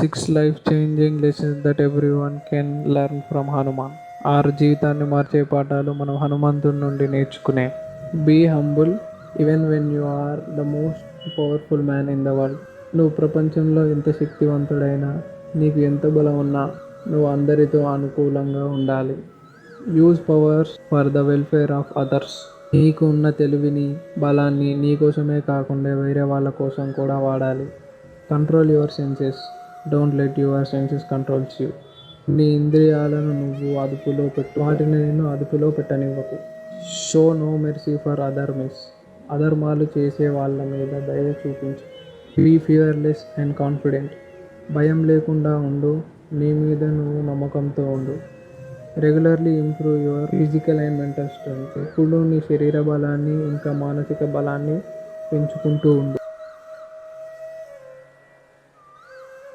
Six life changing lessons that everyone can learn from Hanuman. 6 జీవితాన్ని మార్చే పాఠాలు మనం హనుమంతుడి నుండి నేర్చుకునే. Be humble even when you are the most powerful man in the world. నువ్వు ప్రపంచంలో ఎంత శక్తివంతుడైనా, నీకు ఎంత బలం ఉన్నా, నువ్వు అందరితో అనుకూలంగా ఉండాలి. Use powers for the welfare of others. నీకు ఉన్న తెలివిని, బలాన్ని నీ కోసమే కాకుండా వేరే వాళ్ళ కోసం కూడా వాడాలి. Control your senses, don't let your senses controls you. నీ ఇంద్రియాలను నువ్వు అదుపులో పెట్టు, వాటిని నేను అదుపులో పెట్టనివ్వకు. Show no mercy for adharmis. అధర్మాలు చేసే వాళ్ళ మీద దయ చూపించు. Be fearless and confident. భయం లేకుండా ఉండు, నీ మీద నువ్వు నమ్మకంతో ఉండు. Regularly improve your physical and mental strength. ఎప్పుడు నీ శరీర బలాన్ని ఇంకా మానసిక బలాన్ని పెంచుకుంటూ ఉండు.